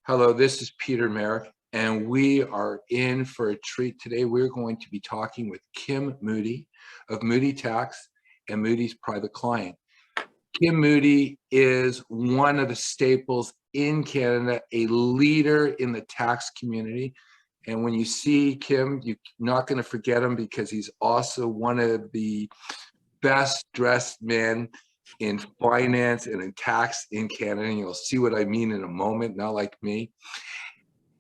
Hello, this is Peter Merrick, and we are in for a treat today. We're going to be talking with Kim Moody of Moody Tax and Moody's Private Client. Kim Moody is one of the staples in Canada, a leader in the tax community. And when you see Kim, you're not going to forget him because he's also one of the best dressed men in finance and in tax in Canada. And you'll see what I mean in a moment, not like me.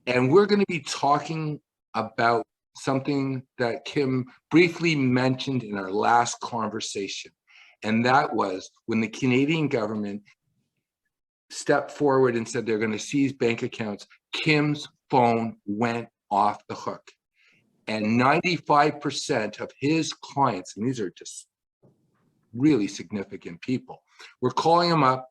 And we're going to be talking about something that Kim briefly mentioned in our last conversation. And that was when the Canadian government stepped forward and said they're going to seize bank accounts, Kim's phone went off the hook. And 95% of his clients, and these are just really significant people, were calling him up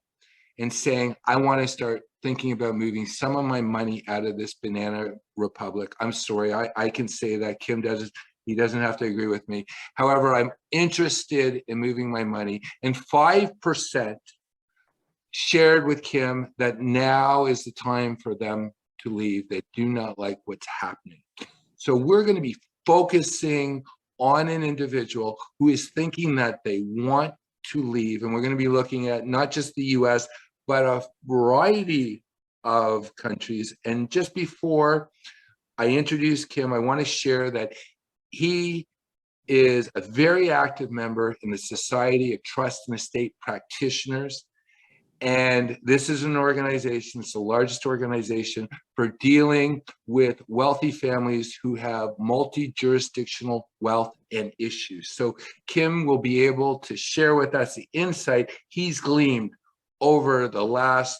and saying, I want to start thinking about moving some of my money out of this banana republic. I'm sorry, I can say that. Kim doesn't, he doesn't have to agree with me. However, I'm interested in moving my money. And 5% shared with Kim that now is the time for them to leave. They do not like what's happening. So we're going to be focusing on an individual who is thinking that they want to leave. And we're going to be looking at not just the US, but a variety of countries. And just before I introduce Kim, I want to share that he is a very active member in the Society of Trust and Estate Practitioners. And this is an organization, it's the largest organization for dealing with wealthy families who have multi-jurisdictional wealth and issues. So Kim will be able to share with us the insight he's gleaned over the last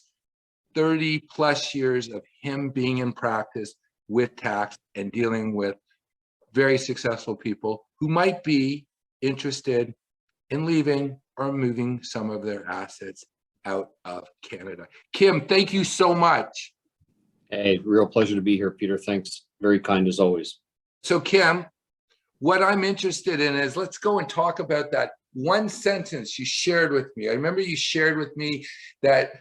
30 plus years of him being in practice with tax and dealing with very successful people who might be interested in leaving or moving some of their assets out of Canada. Kim, thank you so much. Hey, real pleasure to be here, Peter. Thanks. Very kind as always. So Kim, what I'm interested in is let's go and talk about that one sentence you shared with me. I remember you shared with me that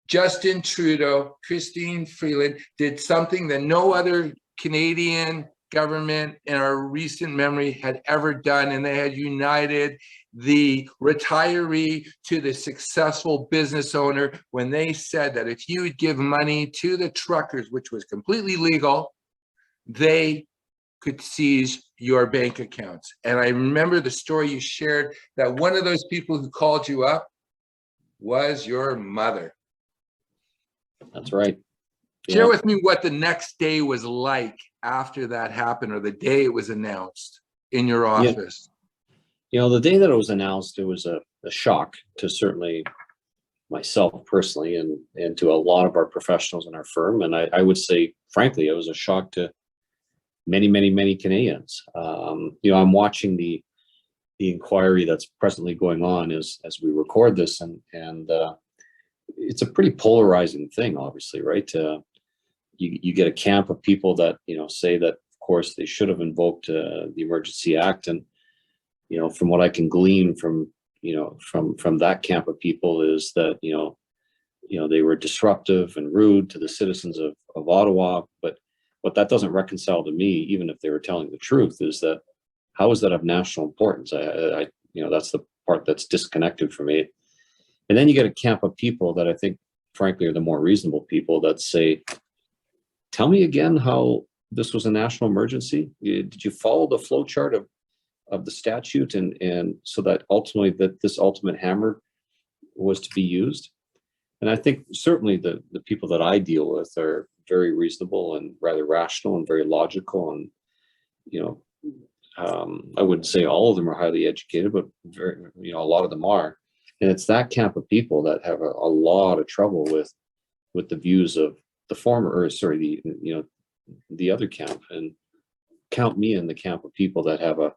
Justin Trudeau, Christine Freeland did something that no other Canadian government in our recent memory had ever done, and they had united the retiree to the successful business owner when they said that if you would give money to the truckers, which was completely legal, they could seize your bank accounts. And I remember the story you shared that one of those people who called you up was your mother. That's right. Share with me what the next day was like after that happened, or the day it was announced in your office. You know, the day that it was announced, it was a shock to certainly myself personally and to a lot of our professionals in our firm. And I would say, frankly, it was a shock to many, many, many Canadians. You know, I'm watching the inquiry that's presently going on as we record this, and it's a pretty polarizing thing, obviously, right? You get a camp of people that, you know, say that, of course, they should have invoked the Emergency Act. And, you know, from what I can glean from, you know, from that camp of people is that, you know, they were disruptive and rude to the citizens of Ottawa. But what that doesn't reconcile to me, even if they were telling the truth, is that how is that of national importance? I you know, that's the part that's disconnected for me. And then you get a camp of people that I think, frankly, are the more reasonable people that say, tell me again how this was a national emergency. Did you follow the flow chart of the statute and so that ultimately that this ultimate hammer was to be used? And I think certainly the people that I deal with are very reasonable and rather rational and very logical. And, you know, I wouldn't say all of them are highly educated, but very, you know, a lot of them are. And it's that camp of people that have a lot of trouble with the views of the former, or sorry, the other camp, and count me in the camp of people that have a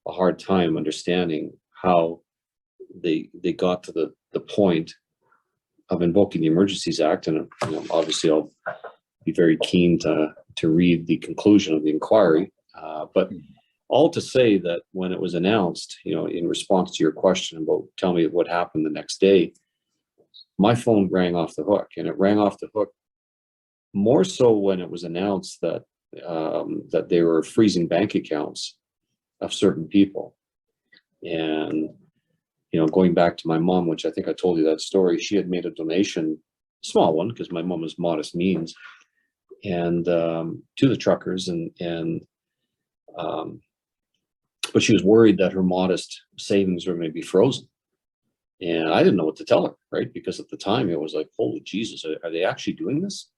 hard time understanding how they got to the point of invoking the Emergencies Act. And you know, obviously I'll be very keen to read the conclusion of the inquiry, but all to say that when it was announced, you know, in response to your question about tell me what happened the next day, my phone rang off the hook, and it rang off the hook more so when it was announced that that they were freezing bank accounts of certain people. And, you know, going back to my mom, which I think I told you that story, she had made a donation, small one, because my mom was modest means, and to the truckers, but she was worried that her modest savings were going to be frozen. And I didn't know what to tell her, right? Because at the time it was like, holy Jesus, are they actually doing this?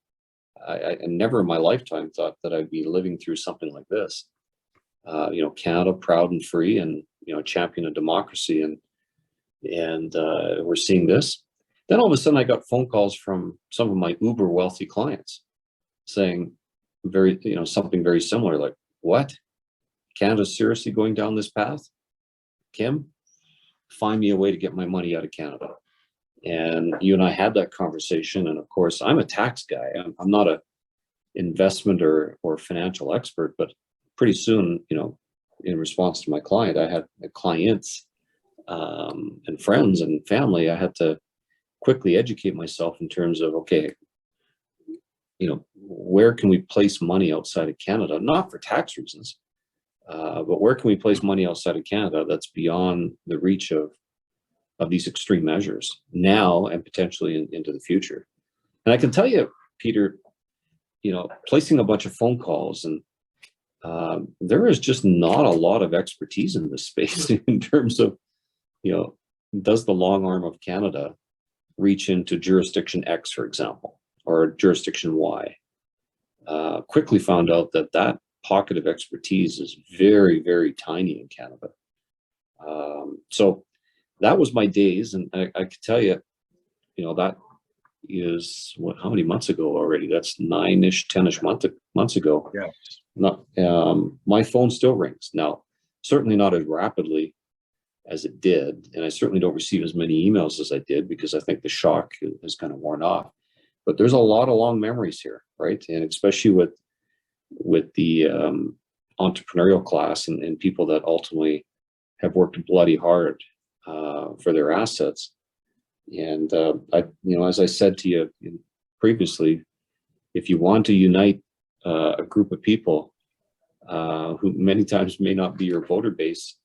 I never in my lifetime thought that I'd be living through something like this. You know, Canada, proud and free, and, you know, champion of democracy, and we're seeing this. Then all of a sudden I got phone calls from some of my uber wealthy clients saying something very similar, like, what? Canada's seriously going down this path? Kim, find me a way to get my money out of Canada. And you and I had that conversation. And of course, I'm a tax guy. I'm not a investment or financial expert, but pretty soon, you know, in response to my client, I had clients and friends and family. I had to quickly educate myself in terms of, okay, you know, where can we place money outside of Canada? Not for tax reasons, but where can we place money outside of Canada that's beyond the reach of these extreme measures now and potentially into the future? And I can tell you, Peter, you know, placing a bunch of phone calls, and there is just not a lot of expertise in this space in terms of, you know, does the long arm of Canada reach into jurisdiction X, for example, or jurisdiction Y? Quickly found out that that pocket of expertise is very, very tiny in Canada. So that was my days, and I could tell you, you know, that is how many months ago already? That's 9-ish, 10-ish months ago. Yeah. Not, my phone still rings now, certainly not as rapidly as it did, and I certainly don't receive as many emails as I did, because I think the shock has kind of worn off. But there's a lot of long memories here, right? And especially with the entrepreneurial class and people that ultimately have worked bloody hard for their assets. And you know, as I said to you previously, if you want to unite a group of people who many times may not be your voter base,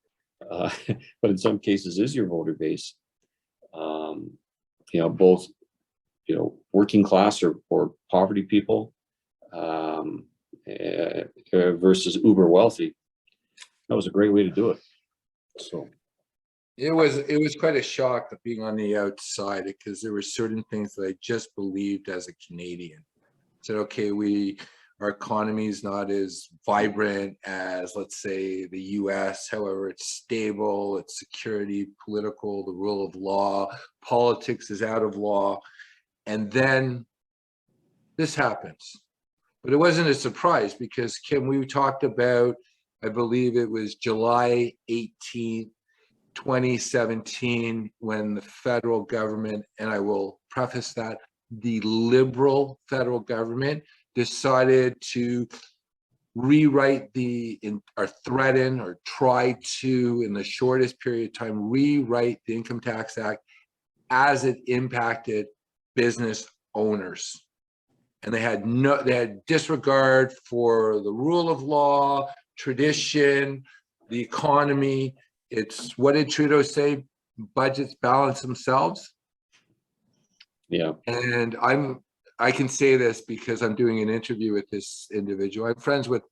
but in some cases is your voter base, you know, both, you know, working class or poverty people versus uber wealthy, that was a great way to do it. So it was quite a shock that being on the outside, because there were certain things that I just believed as a Canadian. I said, okay, our economy is not as vibrant as, let's say, the US. However, it's stable, it's security, political, the rule of law, politics is out of law. And then this happens. But it wasn't a surprise, because, Kim, we talked about, I believe it was July 18th, 2017, when the federal government, and I will preface that, the Liberal federal government decided to rewrite or threaten or try to, in the shortest period of time, rewrite the Income Tax Act as it impacted business owners. And they had disregard for the rule of law, tradition, the economy. It's, what did Trudeau say? Budgets balance themselves. yeah. And I can say this because I'm doing an interview with this individual. I'm friends with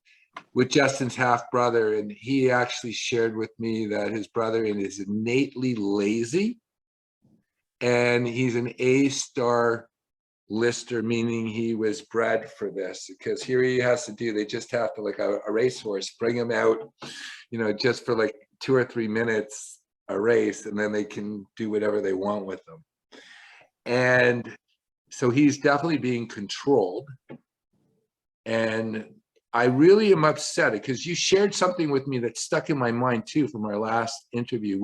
Justin's half brother, and he actually shared with me that his brother is innately lazy, and he's an A-star lister, meaning he was bred for this, because here he has to do, they just have to, like a racehorse, bring him out, you know, just for like 2 or 3 minutes a race, and then they can do whatever they want with them. And so he's definitely being controlled. And I really am upset, because you shared something with me that stuck in my mind too from our last interview.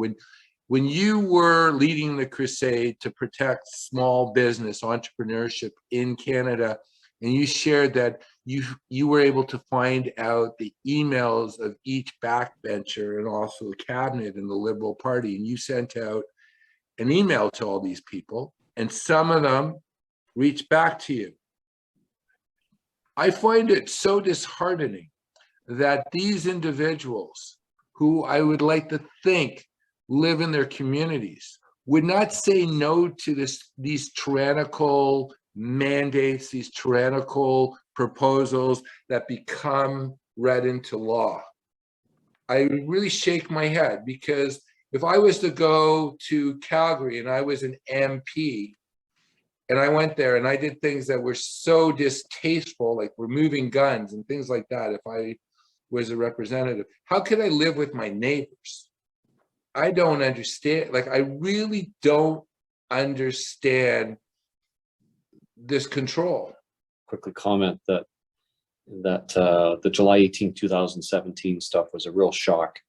When you were leading the crusade to protect small business entrepreneurship in Canada, and you shared that you were able to find out the emails of each backbencher and also the cabinet in the Liberal Party, and you sent out an email to all these people, and some of them reached back to you. I find it so disheartening that these individuals, who I would like to think live in their communities, would not say no to these tyrannical mandates, these tyrannical proposals that become read into law. I really shake my head, because if I was to go to Calgary and I was an MP and I went there and I did things that were so distasteful, like removing guns and things like that, if I was a representative, how could I live with my neighbors? I don't understand. Like, I really don't understand this control. Quickly comment that the July 18, 2017 stuff was a real shock,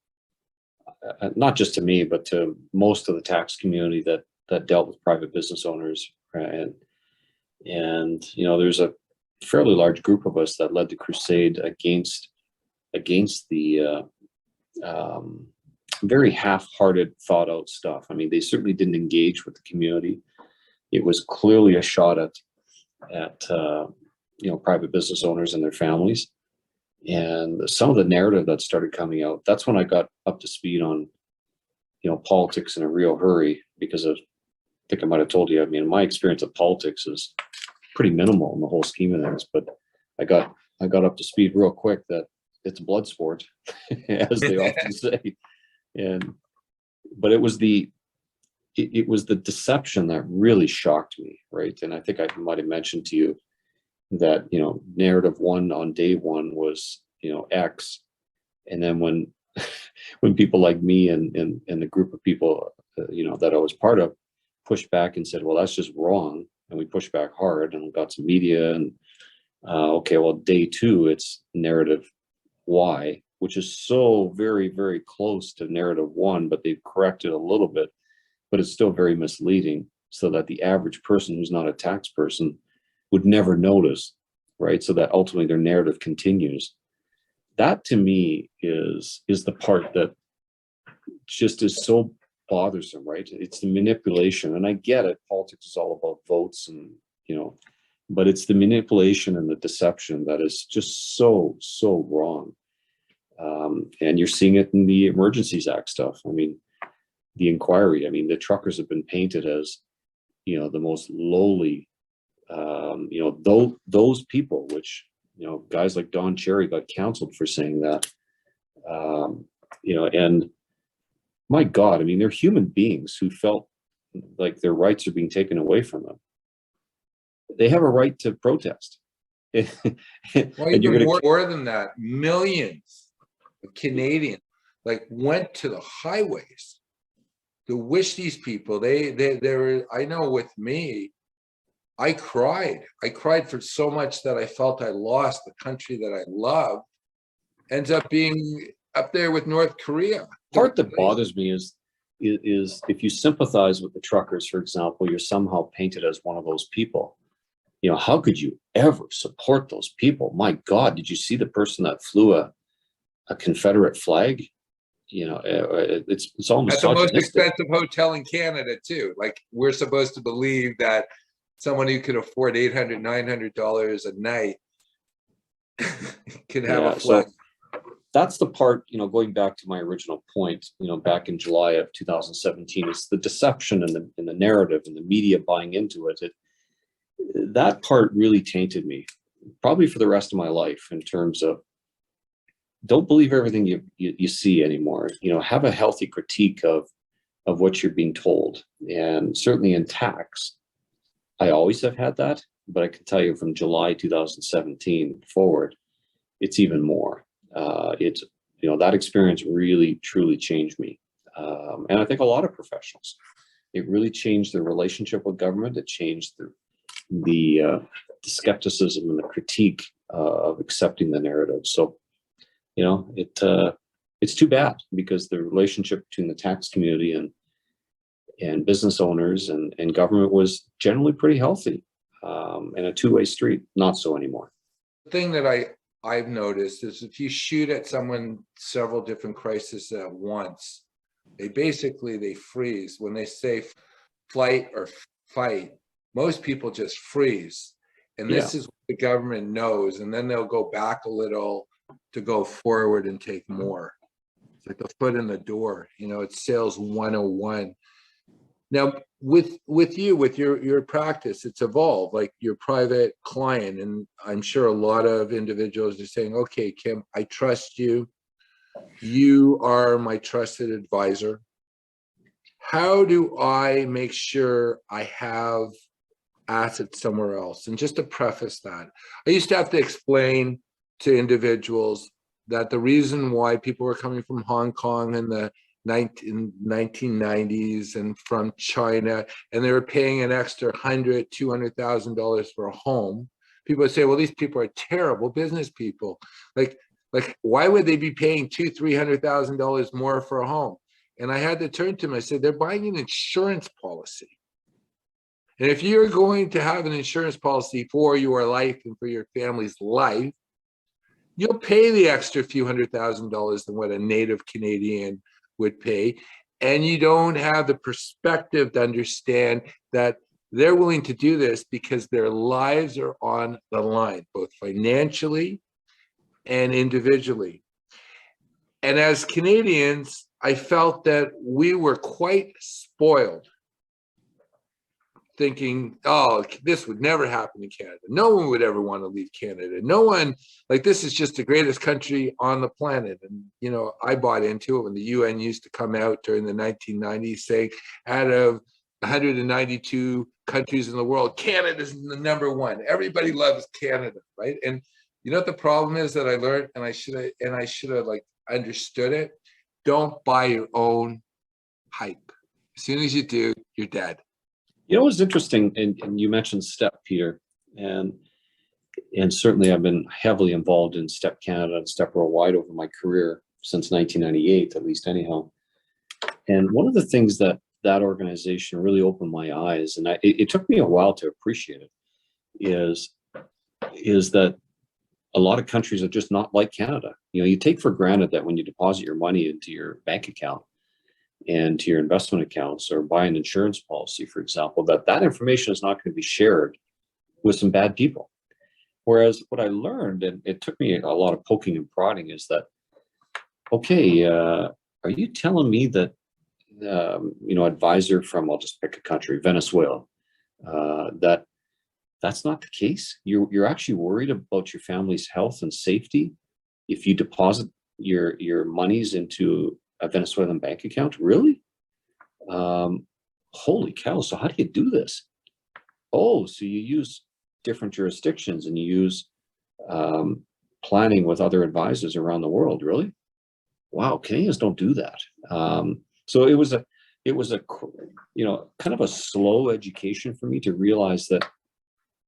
not just to me, but to most of the tax community that dealt with private business owners. And you know, there's a fairly large group of us that led the crusade against the very half-hearted, thought-out stuff. I mean, they certainly didn't engage with the community. It was clearly a shot at you know, private business owners and their families. And some of the narrative that started coming out, that's when I got up to speed on, you know, politics in a real hurry, because I think I might have told you, I mean, my experience of politics is pretty minimal in the whole scheme of things, but I got up to speed real quick that it's a blood sport, as they often say. But it was the deception that really shocked me, right? And I think I might have mentioned to you that, you know, narrative one on day one was, you know, X, and then when people like me and the group of people, you know, that I was part of, pushed back and said, well, that's just wrong, and we pushed back hard and got some media, and okay, well, day two, it's narrative Y, which is so very, very close to narrative one, but they've corrected a little bit, but it's still very misleading, so that the average person who's not a tax person would never notice, right? So that ultimately their narrative continues. That to me is the part that just is so bothersome, right? It's the manipulation, and I get it. Politics is all about votes, and you know, but it's the manipulation and the deception that is just so wrong. And you're seeing it in the Emergencies Act stuff. I mean, the inquiry. I mean, the truckers have been painted as, you know, the most lowly. You know, those people, which, you know, guys like Don Cherry got canceled for saying that. You know, and my God, I mean, they're human beings who felt like their rights are being taken away from them. They have a right to protest. Well, And you're even going to more than that, millions of Canadians like went to the highways to wish these people. They were, I know with me, I cried for so much that I felt I lost the country that I love. Ends up being up there with North Korea. part that bothers me is if you sympathize with the truckers, for example, you're somehow painted as one of those people. You know, how could you ever support those people? My God, did you see the person that flew a Confederate flag? You know, it's all At the most misogynistic. expensive hotel in Canada too. Like, we're supposed to believe that someone who could afford $800, $900 a night can have a flag. So that's the part, you know, going back to my original point, you know, back in July of 2017, it's the deception and the narrative and the media buying into it. That part really tainted me, probably for the rest of my life, in terms of don't believe everything you see anymore. You know, have a healthy critique of what you're being told. And certainly in tax, I always have had that, but I can tell you from July 2017 forward, it's even more. It's, you know, that experience really, truly changed me. And I think a lot of professionals, it really changed their relationship with government. It changed the skepticism and the critique of accepting the narrative. So, you know, it's too bad, because the relationship between the tax community and business owners and government was generally pretty healthy, and a two-way street. Not so anymore. The thing that I've noticed is if you shoot at someone several different crises at once, they freeze. When they say flight or fight, most people just freeze. And Yeah. this is what the government knows. And then they'll go back a little to go forward and take more. It's like the foot in the door, you know, it's sales 101. Now, with you, with your practice, it's evolved, like your private client. And I'm sure a lot of individuals are saying, okay, Kim, I trust you. You are my trusted advisor. How do I make sure I have assets somewhere else? And just to preface that, I used to have to explain to individuals that the reason why people were coming from Hong Kong in the 1990s and from China, and they were paying an extra $100,000, $200,000 for a home, people would say, well, these people are terrible business people. Like why would they be paying $200,000, $300,000 more for a home? And I had to turn to them. I said, they're buying an insurance policy. And if you're going to have an insurance policy for your life and for your family's life, you'll pay the extra few $100,000 than what a native Canadian would pay. And you don't have the perspective to understand that they're willing to do this because their lives are on the line, both financially and individually. And as Canadians, I felt that we were quite spoiled, thinking, oh, this would never happen in Canada. No one would ever want to leave Canada. No one, like, this is just the greatest country on the planet. And, you know, I bought into it when the UN used to come out during the 1990s saying, out of 192 countries in the world, Canada's the #1. Everybody loves Canada, right? And you know what the problem is that I learned, and I should have like understood it? Don't buy your own hype. As soon as you do, you're dead. You know, what's interesting, and you mentioned STEP, Peter, and certainly I've been heavily involved in STEP Canada and STEP Worldwide over my career since 1998, at least anyhow. And one of the things that organization really opened my eyes, and it took me a while to appreciate it, is that a lot of countries are just not like Canada. You know, you take for granted that when you deposit your money into your bank account and to your investment accounts or buy an insurance policy, for example, that information is not going to be shared with some bad people. Whereas what I learned, and it took me a lot of poking and prodding, is that, okay, are you telling me that, you know, advisor from, I'll just pick a country, Venezuela, that's not the case? You're actually worried about your family's health and safety if you deposit your monies into a Venezuelan bank account? Really? Holy cow. So how do you do this? Oh, so you use different jurisdictions and you use planning with other advisors around the world. Really? Wow. Canadians don't do that. So it was a, you know, kind of a slow education for me to realize that,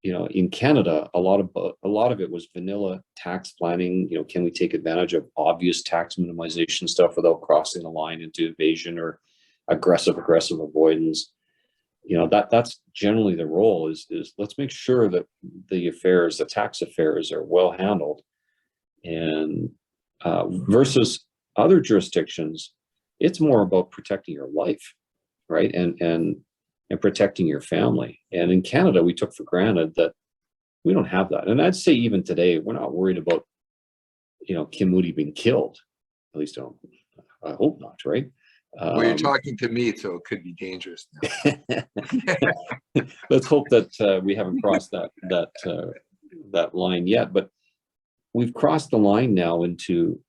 you know, in Canada, a lot of it was vanilla tax planning. You know, can we take advantage of obvious tax minimization stuff without crossing the line into evasion or aggressive avoidance? You know, that's generally the role is let's make sure that the tax affairs are well handled. And versus other jurisdictions, it's more about protecting your life, right? And protecting your family. And in Canada, we took for granted that we don't have that. And I'd say even today, we're not worried about, you know, Kim Moody being killed. At least I hope not, right? Well, you're talking to me, so it could be dangerous now. Let's hope that we haven't crossed that line yet. But we've crossed the line now into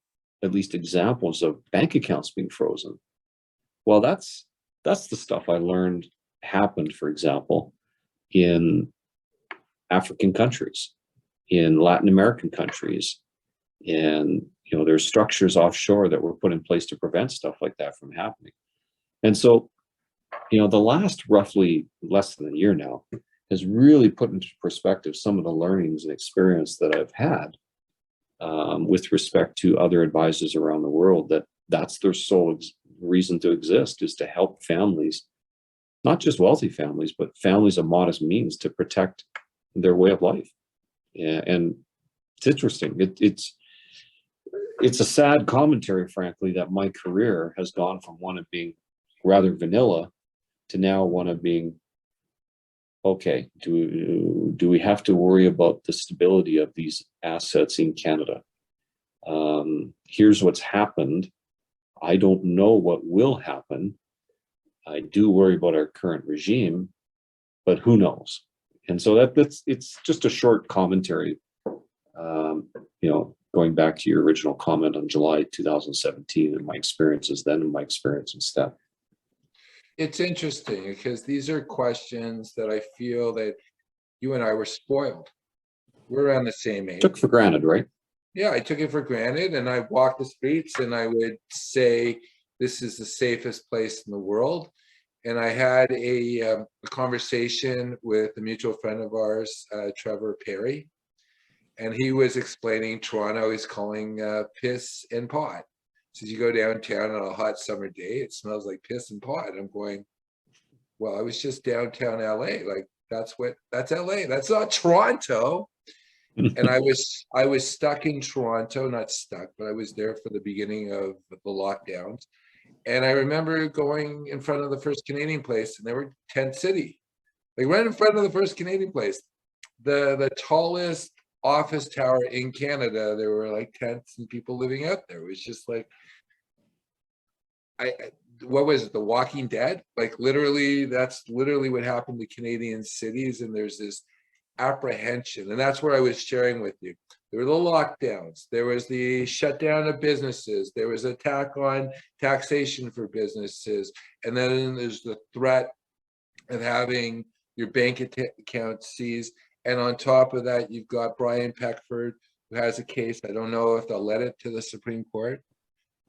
at least examples of bank accounts being frozen. Well, that's the stuff I learned happened, for example, in African countries, in Latin American countries, and you know, there's structures offshore that were put in place to prevent stuff like that from happening. And so, you know, the last roughly less than a year now has really put into perspective some of the learnings and experience that I've had with respect to other advisors around the world, that's their sole reason to exist, is to help families, not just wealthy families, but families of modest means, to protect their way of life. And it's interesting. It's a sad commentary, frankly, that my career has gone from one of being rather vanilla to now one of being okay, do we have to worry about the stability of these assets in Canada? Here's what's happened. I don't know what will happen. I do worry about our current regime, but who knows? And so it's just a short commentary, going back to your original comment on July 2017 and my experiences then and my experience in STEP. It's interesting because these are questions that I feel that you and I were spoiled. We're around the same age. Took for granted, right? Yeah, I took it for granted, and I walked the streets and I would say, this is the safest place in the world. And I had a conversation with a mutual friend of ours, Trevor Perry, and he was explaining Toronto is calling piss and pot. So you go downtown on a hot summer day, it smells like piss and pot. And I'm going, well, I was just downtown LA. Like that's LA. That's not Toronto. And I was stuck in Toronto, not stuck, but I was there for the beginning of the lockdowns. And I remember going in front of the First Canadian Place, and they were tent city. Like right in front of the First Canadian Place, the tallest office tower in Canada. There were like tents and people living out there. It was just like, what was it, The Walking Dead? Like literally, that's literally what happened to Canadian cities. And there's this apprehension, and that's what I was sharing with you. There were the lockdowns, there was the shutdown of businesses, there was attack on taxation for businesses, and then there's the threat of having your bank account seized. And on top of that, you've got Brian Peckford, who has a case. I don't know if they'll let it to the Supreme Court,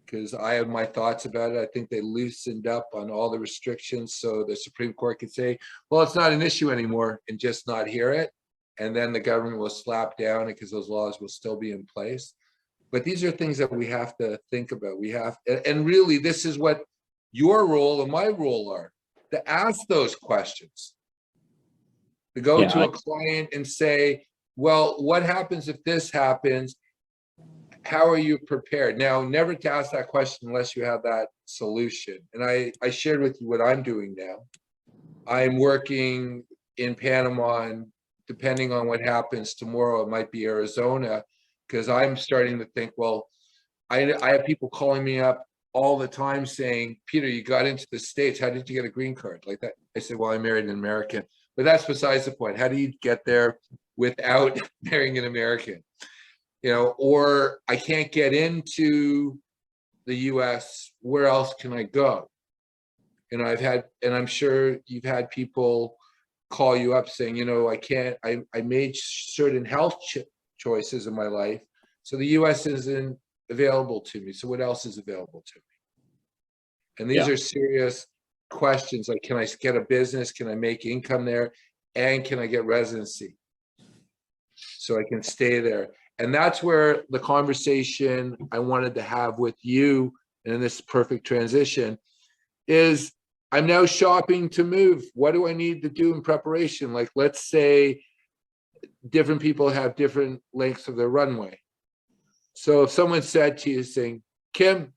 because I have my thoughts about it. I think they loosened up on all the restrictions so the Supreme Court could say, well, it's not an issue anymore, and just not hear it. And then the government will slap down because those laws will still be in place. But these are things that we have to think about. And really, this is what your role and my role are, to ask those questions, to go to a client and say, well, what happens if this happens? How are you prepared? Now, never to ask that question unless you have that solution. And I shared with you what I'm doing now. I'm working in Panama, and depending on what happens tomorrow, it might be Arizona, because I'm starting to think, well, I have people calling me up all the time saying, Peter, you got into the States. How did you get a green card? Like that. I said, well, I married an American. But that's besides the point. How do you get there without marrying an American? Or I can't get into the US, where else can I go? And I'm sure you've had people call you up saying, I made certain health choices in my life, so the US isn't available to me. So what else is available to me? And these are serious questions. Like, can I get a business? Can I make income there? And can I get residency so I can stay there? And that's where the conversation I wanted to have with you, and in this perfect transition, is I'm now shopping to move. What do I need to do in preparation? Like, let's say different people have different lengths of their runway. So if someone said to you saying, Kim,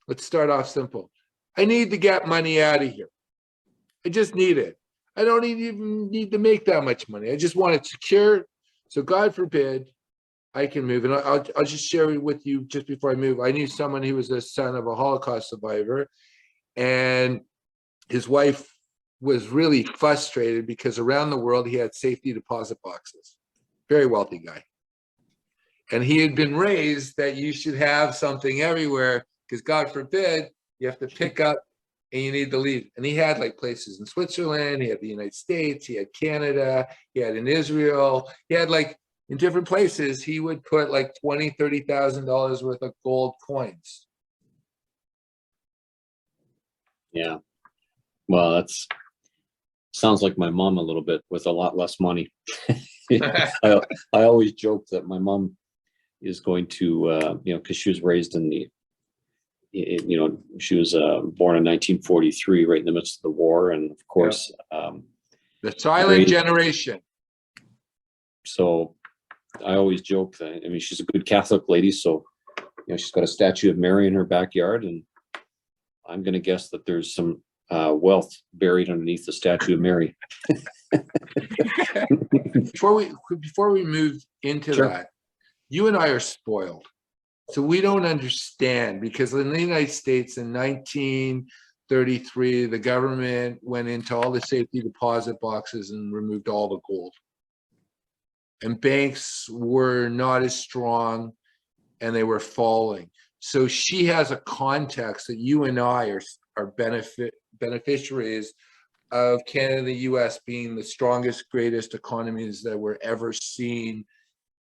let's start off simple. I need to get money out of here. I just need it. I don't even need to make that much money. I just want it secure. So God forbid I can move. And I'll just share with you just before I move. I knew someone who was the son of a Holocaust survivor, and his wife was really frustrated because around the world he had safety deposit boxes. Very wealthy guy. And he had been raised that you should have something everywhere, because God forbid you have to pick up and you need to leave. And he had like places in Switzerland, he had the United States, he had Canada, he had in Israel, he had like in different places, he would put like $20,000, $30,000 worth of gold coins. Yeah. Well, that's sounds like my mom a little bit, with a lot less money. I always joke that my mom is going to, because she was raised in she was born in 1943, right in the midst of the war, and of course, the silent generation. So I always joke that, she's a good Catholic lady, so she's got a statue of Mary in her backyard, and I'm going to guess that there's some wealth buried underneath the statue of Mary. Before we move into Sure. that, you and I are spoiled. So we don't understand, because in the United States in 1933, the government went into all the safety deposit boxes and removed all the gold. And banks were not as strong and they were falling. So she has a context that you and I are beneficiaries of Canada and the US being the strongest, greatest economies that were ever seen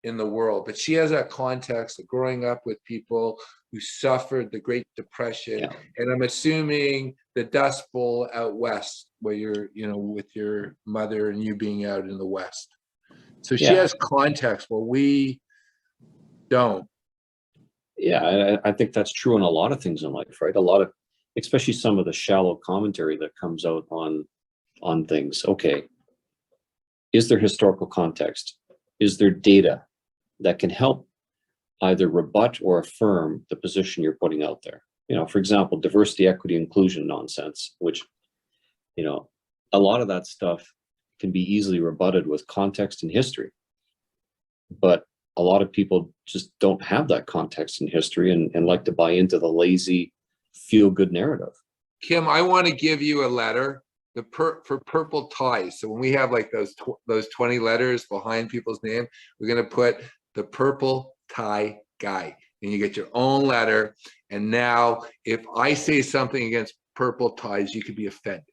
in the world. But she has that context of growing up with people who suffered the Great Depression. Yeah. And I'm assuming the Dust Bowl out west, where you're, with your mother and you being out in the West. So she Yeah. has context where we don't. Yeah, I think that's true in a lot of things in life, right? A lot of, especially some of the shallow commentary that comes out on things. Okay, is there historical context? Is there data that can help either rebut or affirm the position you're putting out there? For example, diversity, equity, inclusion nonsense, which, a lot of that stuff can be easily rebutted with context and history. But a lot of people just don't have that context in history and like to buy into the lazy feel-good narrative. Kim, I want to give you a letter for purple ties. So when we have like those 20 letters behind people's name, we're going to put the purple tie guy, and you get your own letter. And now if I say something against purple ties, you could be offended.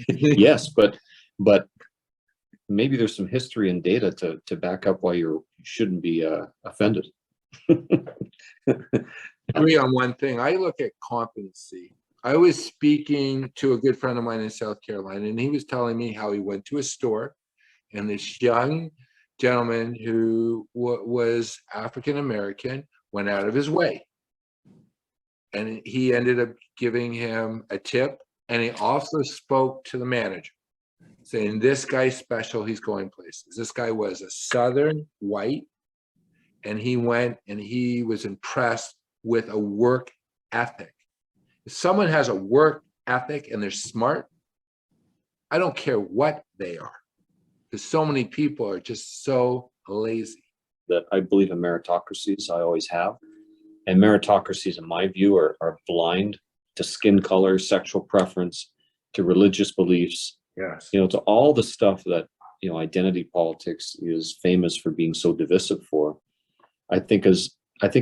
Yes, but maybe there's some history and data to back up why you shouldn't be offended. Agree on one thing. I look at competency. I was speaking to a good friend of mine in South Carolina, and he was telling me how he went to a store, and this young gentleman who was African American went out of his way, and he ended up giving him a tip, and he also spoke to the manager, saying, this guy's special, he's going places. This guy was a Southern white, and he went and he was impressed with a work ethic. If someone has a work ethic and they're smart, I don't care what they are, because so many people are just so lazy. That I believe in meritocracies, I always have. And meritocracies, in my view, are blind to skin color, sexual preference, to religious beliefs, Yes. to all the stuff that, identity politics is famous for being so divisive for. I think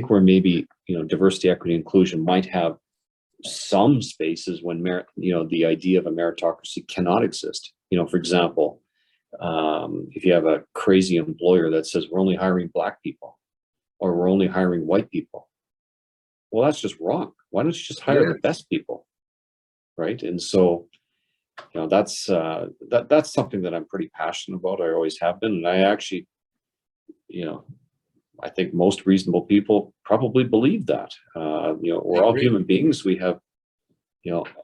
where maybe, diversity, equity, inclusion might have some spaces when the idea of a meritocracy cannot exist. For example, if you have a crazy employer that says we're only hiring Black people or we're only hiring white people, well, that's just wrong. Why don't you just hire the best people, right? And so, that's something that I'm pretty passionate about. I always have been, and I actually, I think most reasonable people probably believe that. We're all human beings. We have,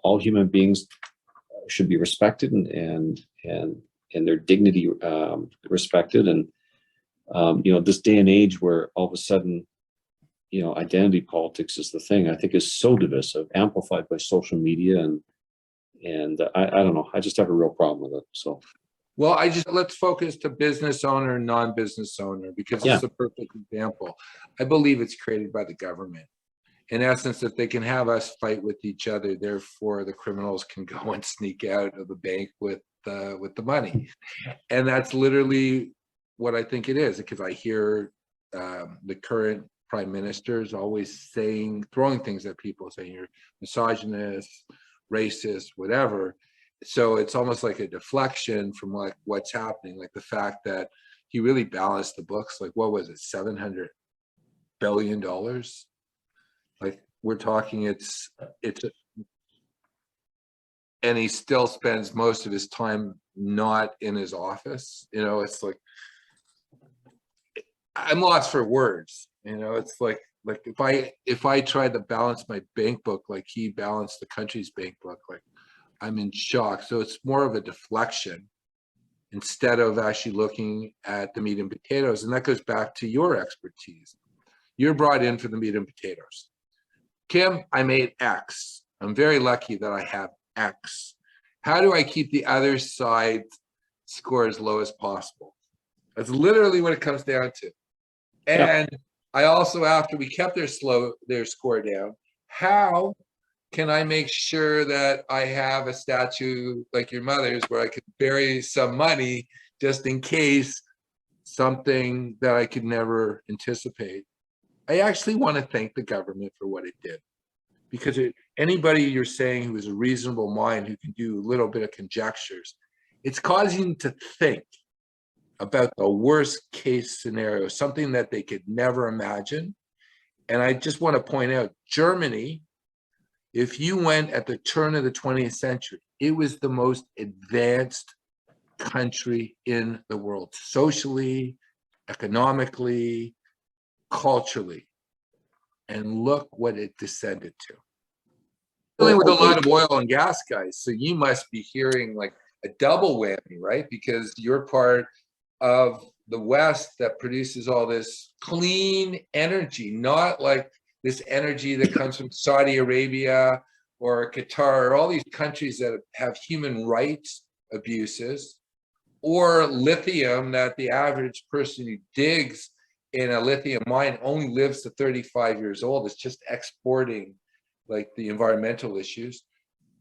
all human beings should be respected and their dignity respected. And this day and age where all of a sudden, identity politics is the thing, I think is so divisive, amplified by social media, and I don't know. I just have a real problem with it. So. Well, let's focus to business owner and non-business owner, because it's a perfect example. I believe it's created by the government. In essence, if they can have us fight with each other, therefore the criminals can go and sneak out of the bank with the money. And that's literally what I think it is, because I hear the current prime minister is always throwing things at people, saying you're misogynist, racist, whatever. So it's almost like a deflection from like what's happening, like the fact that he really balanced the books. Like, what was it, $700 billion? Like, we're talking, it's and he still spends most of his time not in his office. It's like, I'm lost for words. It's like if I tried to balance my bank book like he balanced the country's bank book, like, I'm in shock. So it's more of a deflection instead of actually looking at the meat and potatoes. And that goes back to your expertise. You're brought in for the meat and potatoes. Kim, I made X. I'm very lucky that I have X. how do I keep the other side score as low as possible? That's literally what it comes down to. And I also, after we kept their score down, how can I make sure that I have a statue like your mother's where I could bury some money just in case something that I could never anticipate? I actually want to thank the government for what it did, because anybody you're saying who is a reasonable mind who can do a little bit of conjectures, it's causing them to think about the worst case scenario, something that they could never imagine. And I just want to point out, Germany, if you went at the turn of the 20th century, it was the most advanced country in the world, socially, economically, culturally. And look what it descended to. Dealing with a lot of oil and gas guys, so you must be hearing like a double whammy, right? Because you're part of the West that produces all this clean energy, not like this energy that comes from Saudi Arabia or Qatar, or all these countries that have human rights abuses, or lithium that the average person who digs in a lithium mine only lives to 35 years old. It's just exporting like the environmental issues.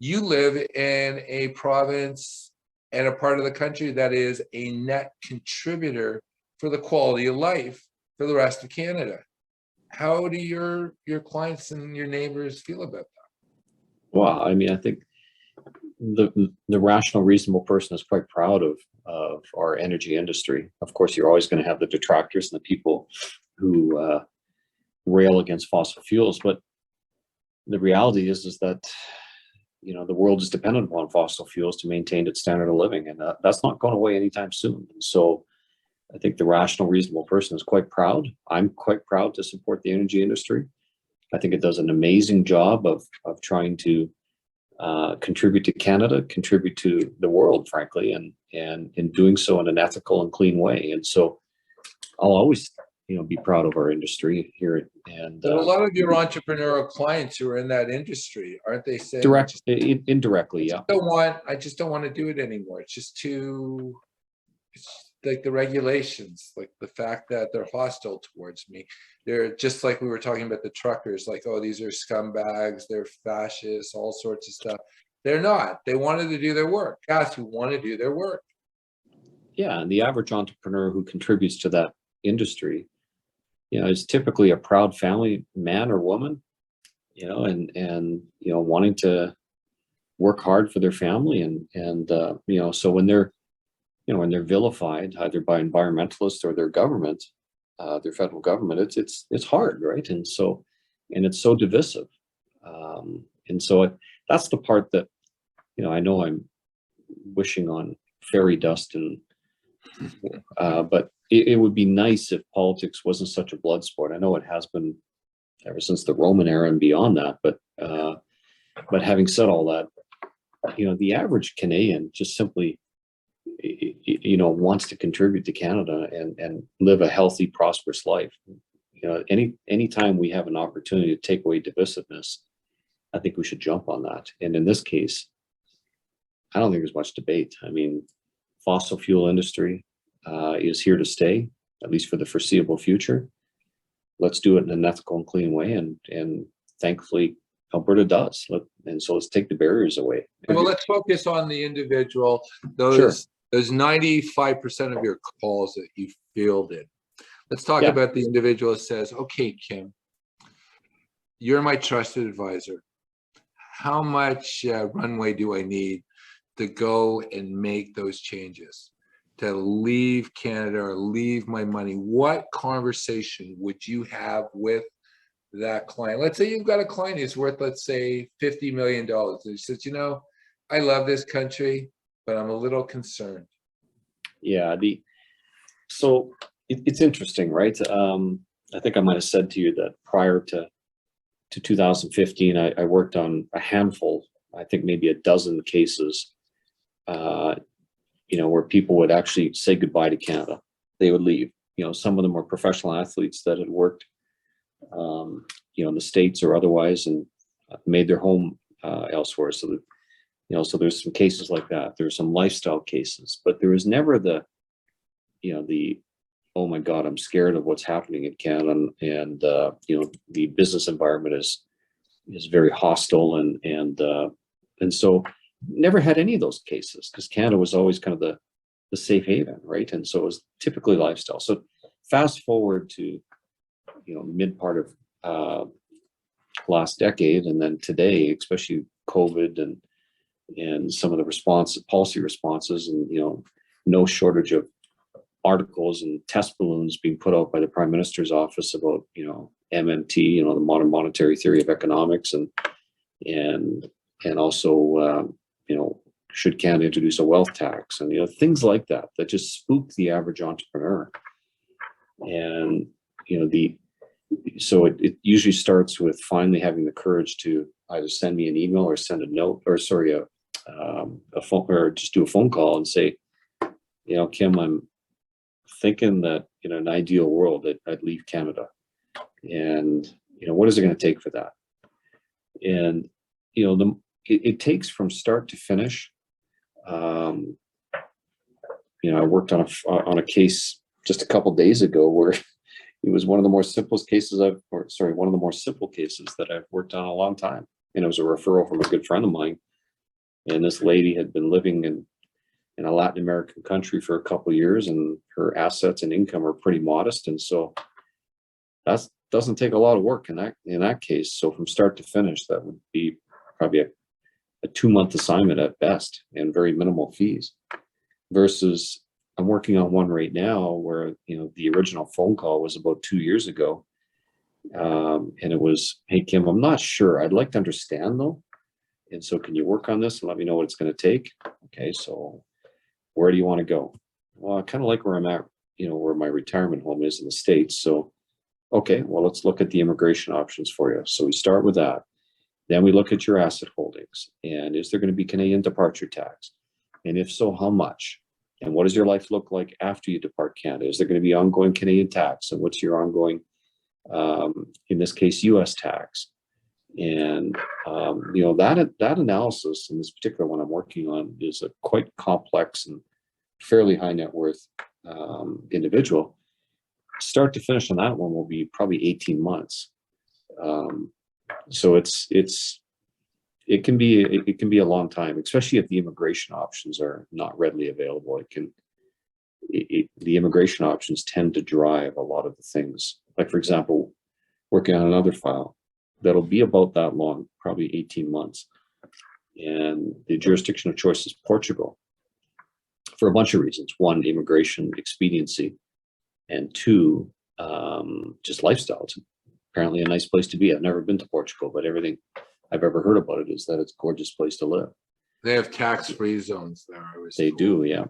You live in a province and a part of the country that is a net contributor for the quality of life for the rest of Canada. How do your clients and your neighbors feel about that? Well, I mean, I think the rational, reasonable person is quite proud of our energy industry. Of course, you're always going to have the detractors and the people who rail against fossil fuels, but the reality is that the world is dependent upon fossil fuels to maintain its standard of living, and that's not going away anytime soon. And so I think the rational, reasonable person is quite proud. I'm quite proud to support the energy industry. I think it does an amazing job of trying to contribute to Canada, contribute to the world, frankly, and in doing so in an ethical and clean way. And so I'll always be proud of our industry here. And but a lot of your entrepreneurial clients who are in that industry, aren't they saying indirectly, yeah. I just don't want to do it anymore. It's just too, it's like the regulations, like the fact that they're hostile towards me. They're just like we were talking about the truckers, like, oh, these are scumbags, they're fascists, all sorts of stuff. They're not. They wanted to do their work. Guys who want to do their work. Yeah, and the average entrepreneur who contributes to that industry, is typically a proud family man or woman, and wanting to work hard for their family, and so when they're vilified either by environmentalists or their government, their federal government, it's hard, right? And it's so divisive, and so that's the part that I know I'm wishing on fairy dust, and but it would be nice if politics wasn't such a blood sport. I know it has been ever since the Roman era and beyond that, but having said all that, the average Canadian just simply wants to contribute to Canada and live a healthy, prosperous life. Anytime we have an opportunity to take away divisiveness, I think we should jump on that. And in this case, I don't think there's much debate. I mean, fossil fuel industry is here to stay, at least for the foreseeable future. Let's do it in an ethical and clean way, and thankfully Alberta does. Let's take the barriers away. Well, let's focus on the individual. Sure. Those 95% of your calls that you fielded. Let's talk about the individual that says, okay, Kim, you're my trusted advisor. How much runway do I need to go and make those changes, to leave Canada or leave my money? What conversation would you have with that client? Let's say you've got a client who's worth, let's say, $50 million. And he says, I love this country, but I'm a little concerned. Yeah, so it's interesting, right? I think I might have said to you that prior to 2015, I worked on a handful, I think maybe a dozen cases, where people would actually say goodbye to Canada. They would leave. Some of them were professional athletes that had worked, in the States or otherwise, and made their home elsewhere. So So there's some cases like that. There's some lifestyle cases, but there was never the, the, oh my God, I'm scared of what's happening in Canada, and the business environment is very hostile, and so never had any of those cases, because Canada was always kind of the safe haven, right? And so it was typically lifestyle. So fast forward to mid part of last decade, and then today, especially COVID and some of the policy responses, and no shortage of articles and test balloons being put out by the Prime Minister's office about MMT, the modern monetary theory of economics, and also should Canada introduce a wealth tax, and things like that just spook the average entrepreneur. And so it usually starts with finally having the courage to either send me an email or send a note, or a phone, or just do a phone call and say, Kim, I'm thinking that in an ideal world that I'd leave Canada, and what is it going to take for that? And it takes from start to finish. I worked on a case just a couple days ago where it was one of the more simple cases that I've worked on in a long time. And it was a referral from a good friend of mine. And this lady had been living in a Latin American country for a couple of years, and her assets and income are pretty modest. And so that doesn't take a lot of work in that case. So from start to finish, that would be probably a 2-month assignment at best, and very minimal fees. Versus I'm working on one right now where the original phone call was about 2 years ago, and it was, hey Kim, I'm not sure. I'd like to understand though, and so can you work on this and let me know what it's going to take? Okay, so where do you want to go? Well, I kind of like where I'm at, where my retirement home is in the States. So, okay, well, let's look at the immigration options for you. So we start with that. Then we look at your asset holdings, and is there going to be Canadian departure tax? And if so, how much? And what does your life look like after you depart Canada? Is there going to be ongoing Canadian tax? And what's your ongoing, in this case, US tax? And, that analysis in this particular one I'm working on is a quite complex and fairly high net worth individual. Start to finish on that one will be probably 18 months. So it can be a long time, especially if the immigration options are not readily available. The immigration options tend to drive a lot of the things. Like, for example, working on another file that'll be about that long, probably 18 months. And the jurisdiction of choice is Portugal for a bunch of reasons. One, immigration expediency, and two, just lifestyle. It's apparently a nice place to be. I've never been to Portugal, but everything I've ever heard about it is that it's a gorgeous place to live. They have tax-free zones there. They do, yeah.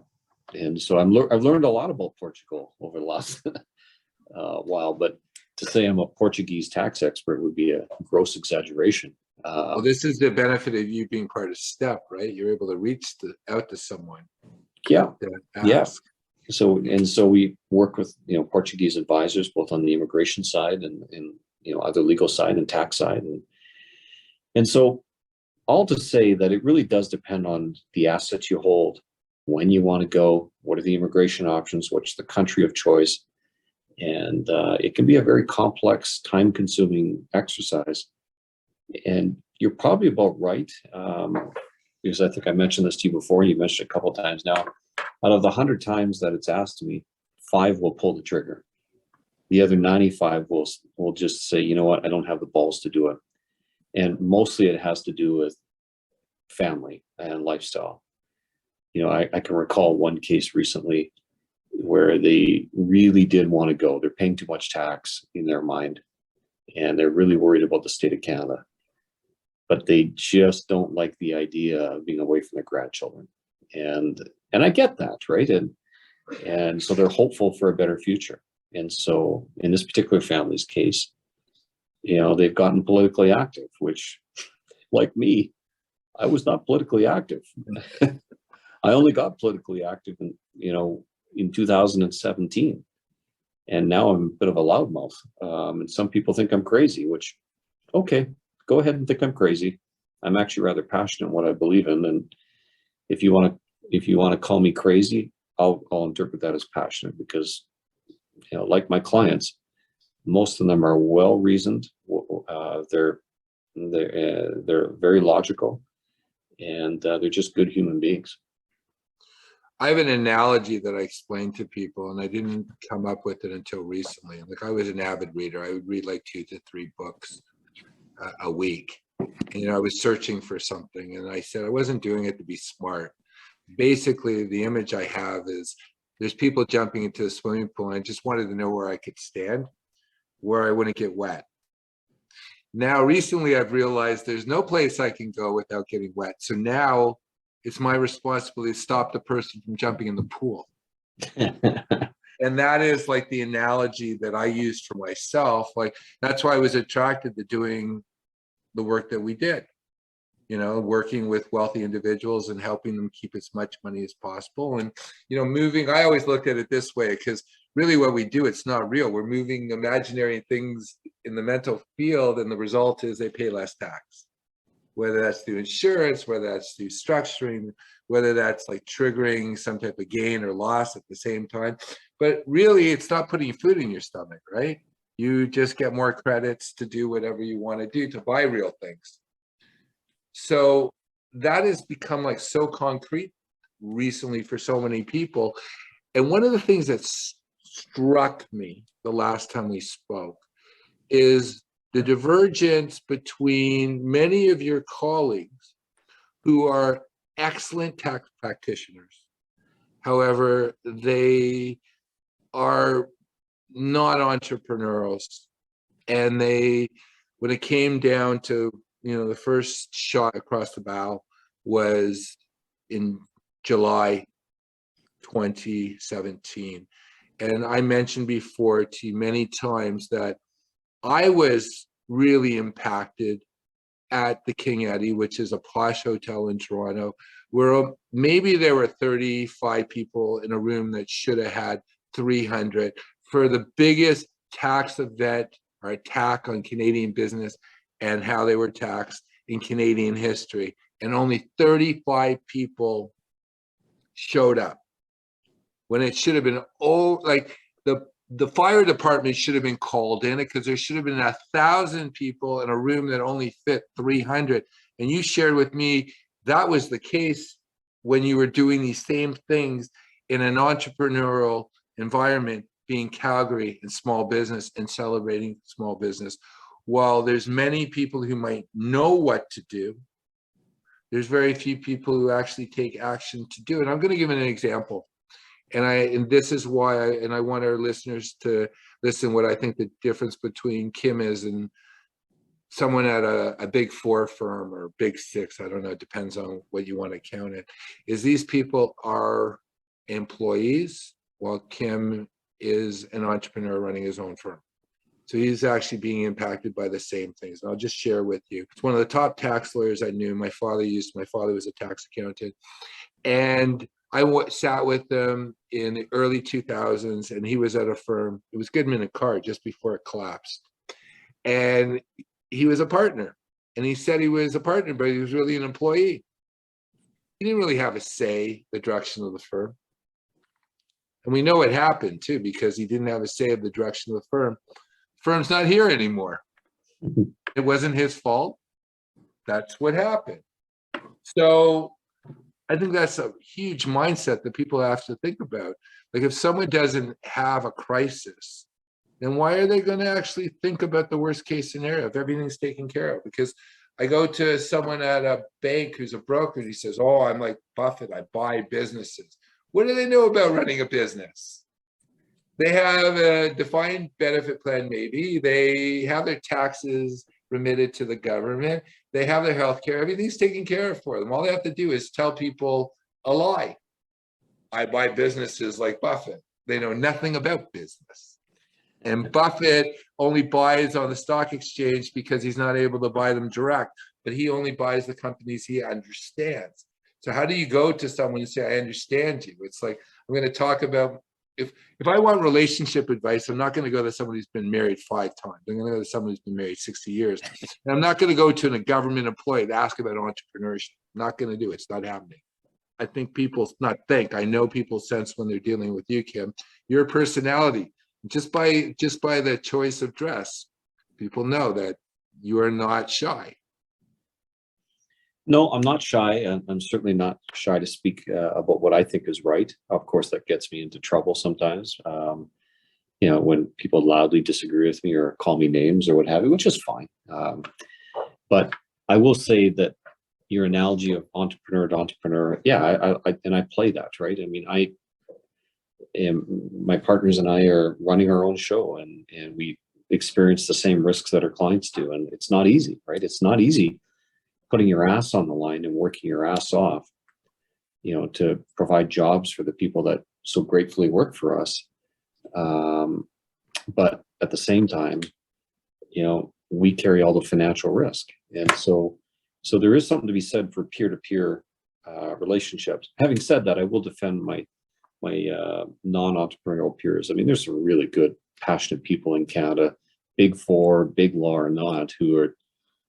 And so I've learned a lot about Portugal over the last while, but to say I'm a Portuguese tax expert would be a gross exaggeration. Well, this is the benefit of you being part of STEP, right? You're able to reach out to someone. Yeah, yeah. So we work with Portuguese advisors both on the immigration side and other legal side and tax side, and so all to say that it really does depend on the assets you hold, when you want to go, what are the immigration options, what's the country of choice, and it can be a very complex, time-consuming exercise. And you're probably about right, because I think I mentioned this to you before, and you mentioned it a couple of times now. Out of the 100 times that it's asked to me, 5 will pull the trigger. The other 95 will just say, you know what, I don't have the balls to do it. And mostly it has to do with family and lifestyle. I can recall one case recently where they really did want to go. They're paying too much tax in their mind, and they're really worried about the state of Canada. But they just don't like the idea of being away from their grandchildren. And I get that, right? And so they're hopeful for a better future. And so in this particular family's case, they've gotten politically active, which, like me, I was not politically active. I only got politically active in 2017. And now I'm a bit of a loudmouth. And some people think I'm crazy, which, okay, go ahead and think I'm crazy. I'm actually rather passionate in what I believe in. And if you want to call me crazy, I'll interpret that as passionate, because, you know, like my clients, most of them are well reasoned. They're very logical, and they're just good human beings. I have an analogy that I explain to people, and I didn't come up with it until recently. Like, I was an avid reader. I would read like 2 to 3 books a week. And, you know, I was searching for something, and I said I wasn't doing it to be smart. Basically, the image I have is there's people jumping into a swimming pool, and I just wanted to know where I could stand, where I wouldn't get wet. Now, recently, I've realized there's no place I can go without getting wet. So now it's my responsibility to stop the person from jumping in the pool. And that is like the analogy that I used for myself. Like, that's why I was attracted to doing the work that we did, you know, working with wealthy individuals and helping them keep as much money as possible. And, you know, moving, I always looked at it this way, because really what we do, it's not real. We're moving imaginary things in the mental field, and the result is they pay less tax, whether that's through insurance, whether that's through structuring, whether that's like triggering some type of gain or loss at the same time. But really, it's not putting food in your stomach, right? You just get more credits to do whatever you want to do, to buy real things. So that has become like so concrete recently for so many people. And one of the things that struck me the last time we spoke is the divergence between many of your colleagues who are excellent tax practitioners. However, they are not entrepreneurs. And they, when it came down to, you know, the first shot across the bow was in July 2017. And I mentioned before to you many times that I was really impacted at the King Eddie, which is a posh hotel in Toronto, where maybe there were 35 people in a room that should have had 300, for the biggest tax event or attack on Canadian business and how they were taxed in Canadian history. And only 35 people showed up, when it should have been, like the fire department should have been called in, because there should have been 1,000 people in a room that only fit 300. And you shared with me that was the case when you were doing these same things in an entrepreneurial environment, being Calgary and small business and celebrating small business. While there's many people who might know what to do, there's very few people who actually take action to do it. I'm going to give an example. And this is why I want our listeners to listen what I think the difference between Kim is and someone at a big 4 firm or big 6, I don't know, it depends on what you want to count it, is these people are employees, while Kim is an entrepreneur running his own firm. So he's actually being impacted by the same things. And I'll just share with you. It's one of the top tax lawyers I knew. My father was a tax accountant. And I sat with him in the early 2000s, and he was at a firm. It was Goodman & Carr just before it collapsed. And he was a partner. And he said he was a partner, but he was really an employee. He didn't really have a say the direction of the firm. And we know what happened, too, because he didn't have a say of the direction of the firm. The firm's not here anymore. It wasn't his fault. That's what happened. So I think that's a huge mindset that people have to think about. Like, if someone doesn't have a crisis, then why are they going to actually think about the worst case scenario if everything's taken care of? Because I go to someone at a bank who's a broker, and he says, oh, I'm like Buffett, I buy businesses. What do they know about running a business? They have a defined benefit plan, maybe. They have their taxes remitted to the government. They have their health care. Everything's taken care of for them. All they have to do is tell people a lie. I buy businesses like Buffett. They know nothing about business. And Buffett only buys on the stock exchange because he's not able to buy them direct, but he only buys the companies he understands. So how do you go to someone and say, I understand you? It's like, I'm going to talk about if I want relationship advice, I'm not going to go to somebody who's been married 5 times. I'm going to go to someone who's been married 60 years. And I'm not going to go to a government employee to ask about entrepreneurship. I'm not going to do it. It's not happening. I think people, not think, I know people sense when they're dealing with you, Kim, your personality, just by the choice of dress, people know that you are not shy. No, I'm not shy. I'm certainly not shy to speak about what I think is right. Of course, that gets me into trouble sometimes. You know, when people loudly disagree with me or call me names or what have you, which is fine. But I will say that your analogy of entrepreneur to entrepreneur, yeah, I play that, right? I mean, my partners and I are running our own show, and we experience the same risks that our clients do, and it's not easy, right? It's not easy putting your ass on the line and working your ass off, you know, to provide jobs for the people that so gratefully work for us. But at the same time, you know, we carry all the financial risk. And so there is something to be said for peer-to-peer relationships. Having said that, I will defend my non-entrepreneurial peers. I mean, there's some really good, passionate people in Canada, big four, big law or not, who are,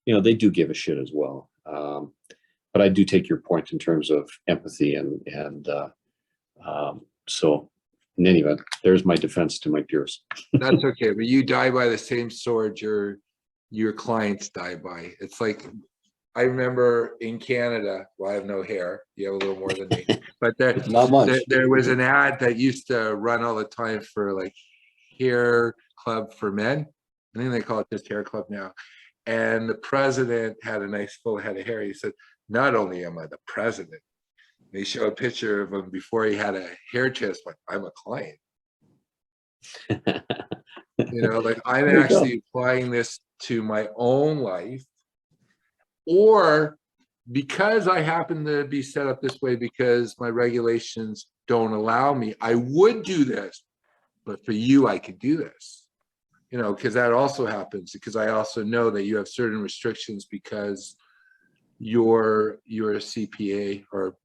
you know, they do give a shit as well. But I do take your point in terms of empathy and so in any event, there's my defense to my peers. That's okay, but you die by the same sword your clients die by. It's like, I remember in Canada, well, I have no hair, you have a little more than me, but Not much. there was an ad that used to run all the time for like hair club for men. I think they call it just hair club now. And the president had a nice full head of hair. He said, not only am I the president, they show a picture of him before he had a hair transplant. I'm a client. You know, like I'm actually applying this to my own life, or because I happen to be set up this way because my regulations don't allow me, I would do this, but for you, I could do this. You know, because that also happens, because I also know that you have certain restrictions because you're a CPA, or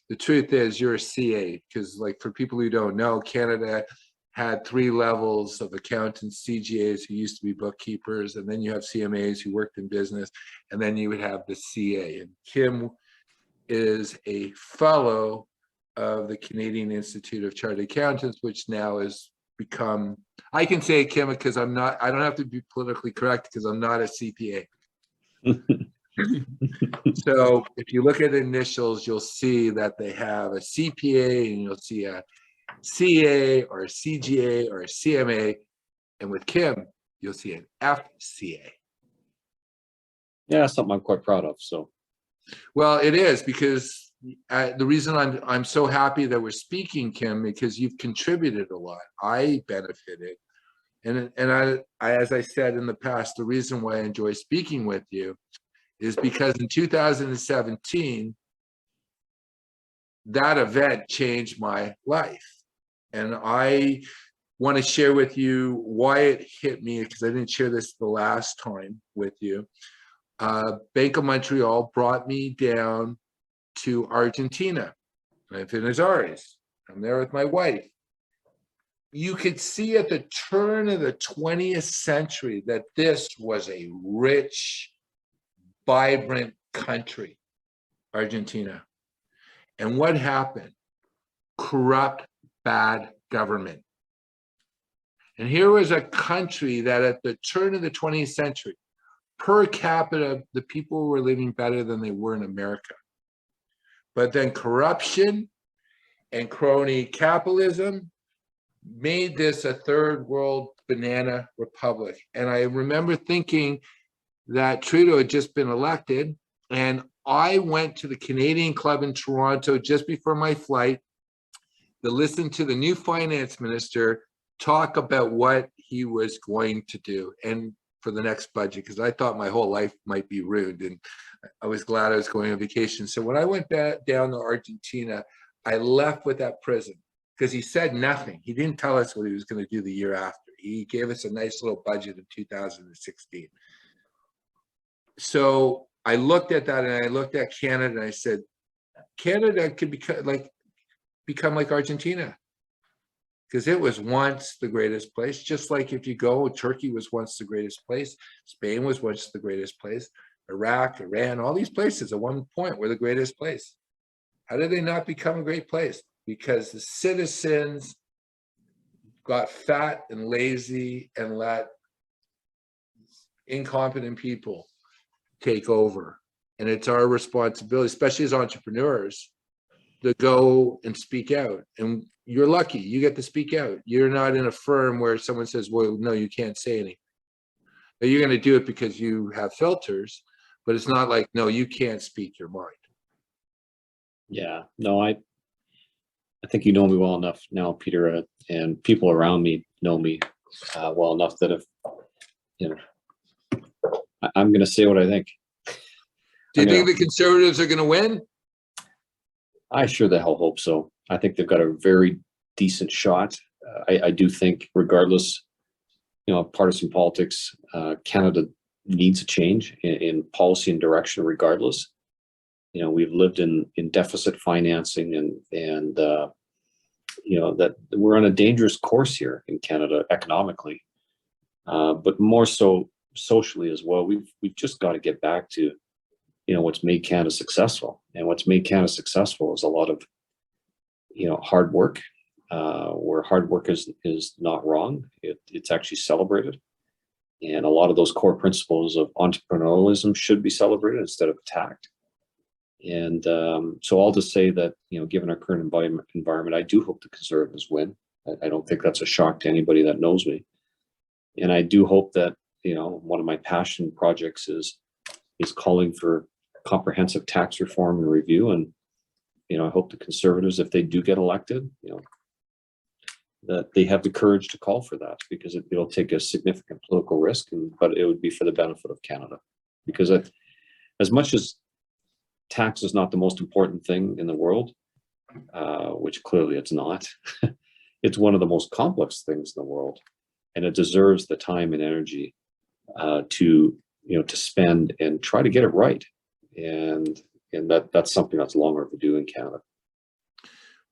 the truth is you're a CA, because like for people who don't know, Canada had 3 levels of accountants: CGAs who used to be bookkeepers, and then you have CMAs who worked in business, and then you would have the CA. And Kim is a fellow of the Canadian Institute of Chartered Accountants, which now is become, I can say Kim because I don't have to be politically correct because I'm not a CPA. So if you look at initials, you'll see that they have a CPA, and you'll see a CA or a CGA or a CMA. And with Kim, you'll see an FCA. Yeah, something I'm quite proud of. So, well, it is, because the reason I'm so happy that we're speaking, Kim, because you've contributed a lot. I benefited, and I as I said in the past, the reason why I enjoy speaking with you is because in 2017, that event changed my life, and I want to share with you why it hit me, because I didn't share this the last time with you. Bank of Montreal brought me down to Argentina. I'm in Buenos Aires. I'm there with my wife. You could see at the turn of the 20th century that this was a rich, vibrant country, Argentina. And what happened? Corrupt, bad government. And here was a country that at the turn of the 20th century, per capita, the people were living better than they were in America. But then corruption and crony capitalism made this a third world banana republic. And I remember thinking that Trudeau had just been elected, and I went to the Canadian Club in Toronto just before my flight to listen to the new finance minister talk about what he was going to do and for the next budget, because I thought my whole life might be ruined, and I was glad I was going on vacation. So when I went back down to Argentina, I left with that prison, because he said nothing. He didn't tell us what he was going to do the year after. He gave us a nice little budget in 2016. So I looked at that, and I looked at Canada, and I said, Canada could become like Argentina. because it was once the greatest place. Just like if you go, Turkey was once the greatest place. Spain was once the greatest place. Iraq, Iran, all these places at one point were the greatest place. How did they not become a great place? Because the citizens got fat and lazy and let incompetent people take over. And it's our responsibility, especially as entrepreneurs, to go and speak out. And you're lucky, you get to speak out. You're not in a firm where someone says, well, no, you can't say anything. Now, you're going to do it because you have filters, but it's not like, no, you can't speak your mind. Yeah, no, I think you know me well enough now, Peter, and people around me know me well enough that if, I'm going to say what I think. Do you think the Conservatives are going to win? I sure the hell hope so. I think they've got a very decent shot. I do think, regardless, of partisan politics, Canada needs a change in policy and direction. Regardless, we've lived in deficit financing, and that we're on a dangerous course here in Canada economically, but more so socially as well. We've just got to get back to what's made Canada successful, and what's made Canada successful is a lot of hard work, where hard work is not wrong. It's actually celebrated, and a lot of those core principles of entrepreneurialism should be celebrated instead of attacked. And so I'll just say that given our current environment, I do hope the Conservatives win. I don't think that's a shock to anybody that knows me, and I do hope that one of my passion projects is calling for comprehensive tax reform and review. And I hope the Conservatives, if they do get elected, that they have the courage to call for that, because it'll take a significant political risk, but it would be for the benefit of Canada. Because as much as tax is not the most important thing in the world, which clearly it's not, it's one of the most complex things in the world, and it deserves the time and energy to spend and try to get it right. And that's something that's long overdue in Canada.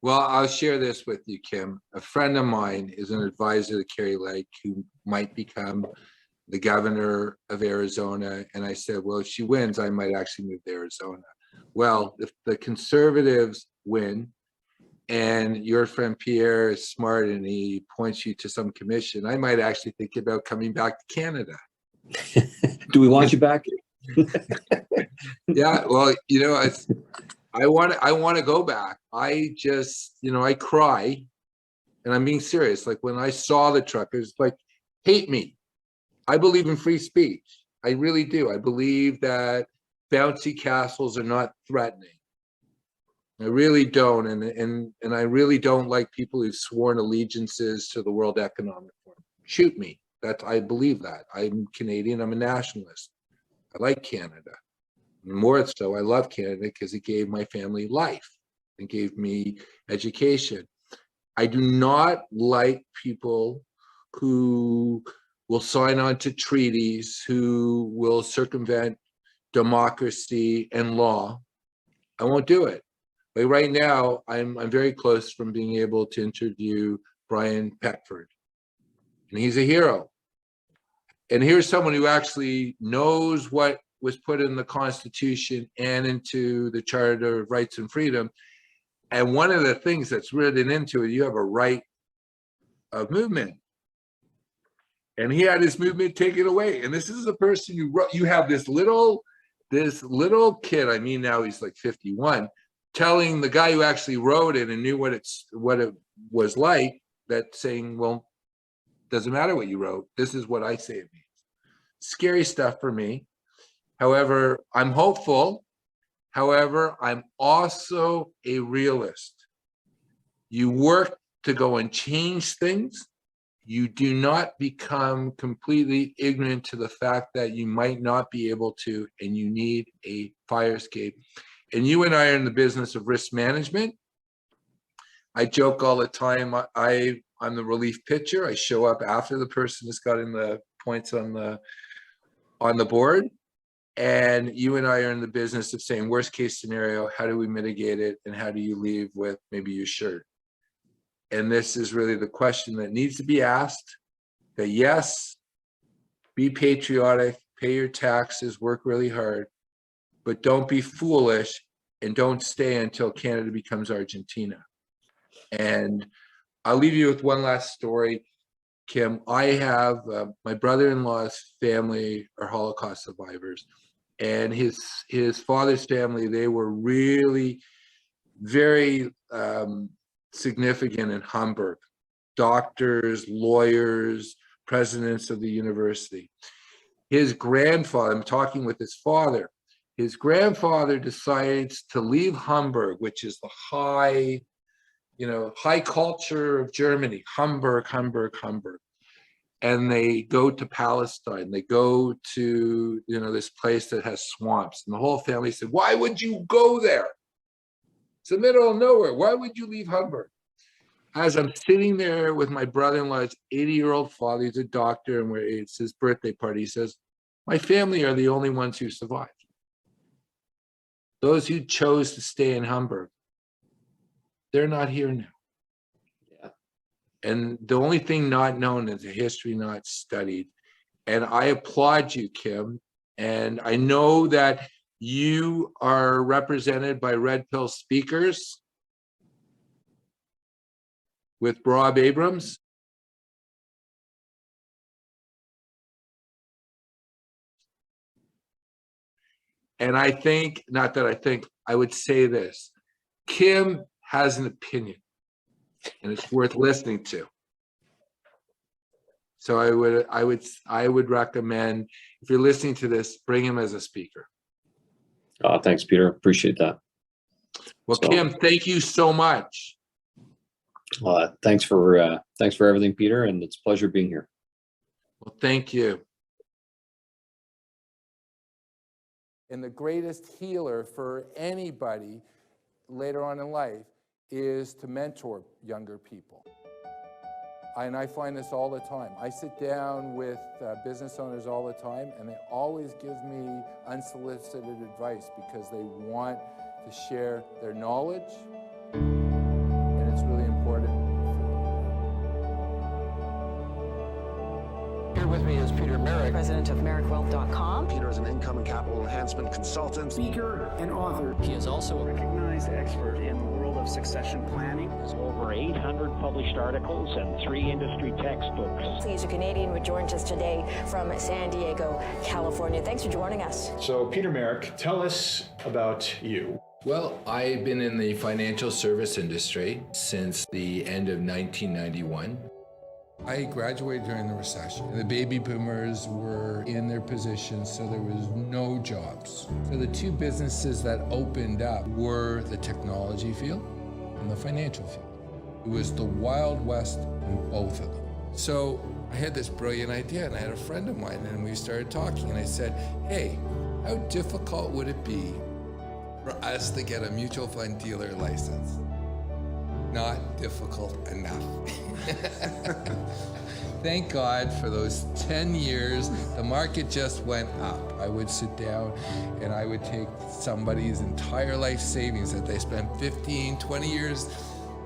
Well, I'll share this with you, Kim. A friend of mine is an advisor to Kerry Lake, who might become the governor of Arizona. And I said, well, if she wins, I might actually move to Arizona. Well, if the Conservatives win and your friend Pierre is smart and he points you to some commission, I might actually think about coming back to Canada. Do we want you back? Yeah, well, I want to go back. I just, I cry, and I'm being serious. Like when I saw the truckers, like, hate me. I believe in free speech. I really do. I believe that bouncy castles are not threatening. I really don't, and I really don't like people who've sworn allegiances to the World Economic Forum. Shoot me. I believe that. I'm Canadian. I'm a nationalist. I like Canada. More so, I love Canada because it gave my family life and gave me education. I do not like people who will sign on to treaties, who will circumvent democracy and law. I won't do it. Like right now, I'm very close from being able to interview Brian Peckford, and he's a hero. And here's someone who actually knows what was put in the Constitution and into the Charter of Rights and Freedom. And one of the things that's written into it, you have a right of movement. And he had his movement taken away. And this is a person who wrote, you have this little kid, I mean, now he's like 51, telling the guy who actually wrote it and knew what it was like, that saying, well, doesn't matter what you wrote. This is what I say it means. Scary stuff for me. However, I'm hopeful. However, I'm also a realist. You work to go and change things. You do not become completely ignorant to the fact that you might not be able to, and you need a fire escape. And you and I are in the business of risk management. I joke all the time. I'm the relief pitcher. I show up after the person has gotten the points on the board. And you and I are in the business of saying, worst case scenario, how do we mitigate it? And how do you leave with maybe your shirt? and this is really the question that needs to be asked, that yes, be patriotic, pay your taxes, work really hard, but don't be foolish and don't stay until Canada becomes Argentina. And I'll leave you with one last story, Kim. I have my brother-in-law's family are Holocaust survivors, and his father's family, they were really very significant in Hamburg. Doctors, lawyers, presidents of the university. His grandfather, I'm talking with his father, his grandfather decides to leave Hamburg, which is the high culture of Germany, Hamburg. And they go to Palestine. They go to, this place that has swamps. And the whole family said, why would you go there? It's the middle of nowhere. Why would you leave Hamburg? As I'm sitting there with my brother-in-law's 80-year-old father, he's a doctor, and it's his birthday party, he says, my family are the only ones who survived. Those who chose to stay in Hamburg, they're not here now. Yeah. And the only thing not known is the history not studied. And I applaud you, Kim. And I know that you are represented by Red Pill Speakers with Rob Abrams. And I would say this, Kim has an opinion and it's worth listening to. So I would recommend, if you're listening to this, bring him as a speaker. Thanks, Peter. Appreciate that. Well, Kim, thank you so much. Thanks for everything, Peter, and it's a pleasure being here. Well, thank you. And the greatest healer for anybody later on in life is to mentor younger people. And I find this all the time. I sit down with business owners all the time, and they always give me unsolicited advice because they want to share their knowledge, and it's really important. Here with me is Peter Merrick, president of merrickwealth.com. Peter is an income and capital enhancement consultant, speaker and author. He is also a recognized expert in the world of succession planning. There's over 800 published articles and 3 industry textbooks. He's a Canadian who joins us today from San Diego, California. Thanks for joining us. So, Peter Merrick, tell us about you. Well, I've been in the financial service industry since the end of 1991. I graduated during the recession. The baby boomers were in their positions, so there was no jobs. So the two businesses that opened up were the technology field and the financial field. It was the Wild West in both of them. So I had this brilliant idea, and I had a friend of mine, and we started talking, and I said, hey, how difficult would it be for us to get a mutual fund dealer license? Not difficult enough. Thank God for those 10 years, the market just went up. I would sit down and I would take somebody's entire life savings that they spent 15, 20 years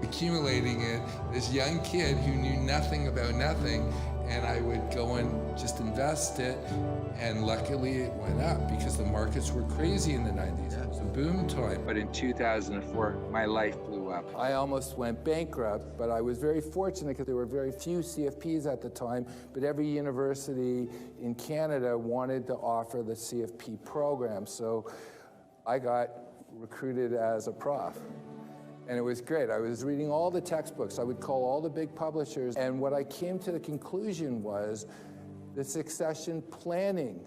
accumulating it, this young kid who knew nothing about nothing, and I would go and just invest it, and luckily it went up because the markets were crazy in the 90s. It was a boom time. But in 2004, my life blew up. I almost went bankrupt, but I was very fortunate because there were very few CFPs at the time, but every university in Canada wanted to offer the CFP program. So I got recruited as a prof. And it was great. I was reading all the textbooks. I would call all the big publishers. And what I came to the conclusion was the succession planning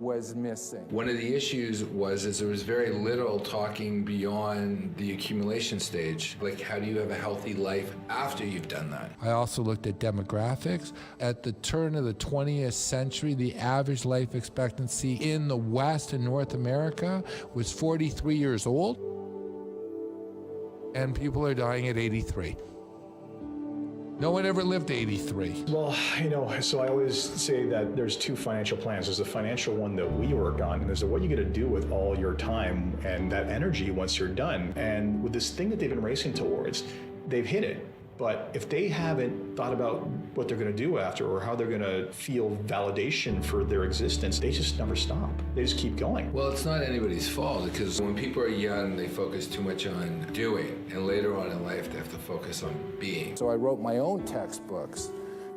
was missing. One of the issues was there was very little talking beyond the accumulation stage. Like, how do you have a healthy life after you've done that? I also looked at demographics. At the turn of the 20th century, the average life expectancy in the West and North America was 43 years old. And people are dying at 83. No one ever lived to 83. Well, so I always say that there's two financial plans. There's the financial one that we work on, and there's what you get to do with all your time and that energy once you're done. And with this thing that they've been racing towards, they've hit it. But if they haven't thought about what they're going to do after or how they're going to feel validation for their existence, they just never stop. They just keep going. Well, it's not anybody's fault, because when people are young, they focus too much on doing, and later on in life, they have to focus on being. So I wrote my own textbooks,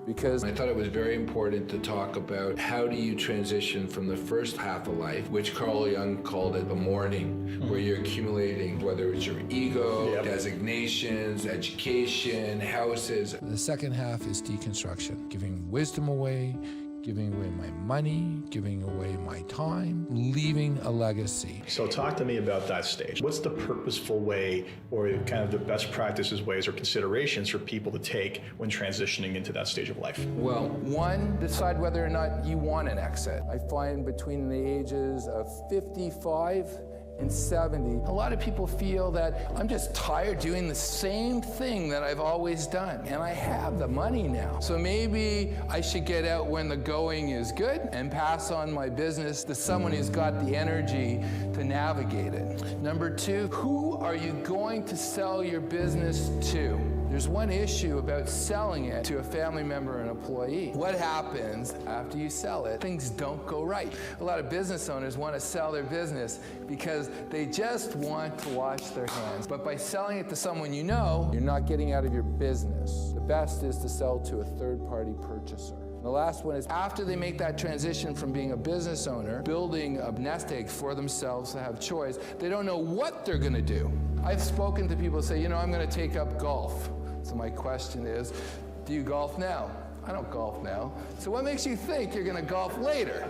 because I thought it was very important to talk about how do you transition from the first half of life, which Carl Jung called it the mourning, where you're accumulating, whether it's your ego, designations, education, houses. The second half is deconstruction, giving wisdom away, giving away my money, giving away my time, leaving a legacy. So talk to me about that stage. What's the purposeful way or kind of the best practices, ways, or considerations for people to take when transitioning into that stage of life? Well, one, decide whether or not you want an exit. I find between the ages of 55 and 70, a lot of people feel that I'm just tired doing the same thing that I've always done, and I have the money now. So maybe I should get out when the going is good and pass on my business to someone who's got the energy to navigate it. Number two, who are you going to sell your business to? There's one issue about selling it to a family member or an employee. What happens after you sell it? Things don't go right. A lot of business owners want to sell their business because they just want to wash their hands. But by selling it to someone you know, you're not getting out of your business. The best is to sell to a third-party purchaser. The last one is after they make that transition from being a business owner, building a nest egg for themselves to have choice, they don't know what they're going to do. I've spoken to people who say, you know, I'm going to take up golf. So my question is, do you golf now? I don't golf now. So what makes you think you're going to golf later?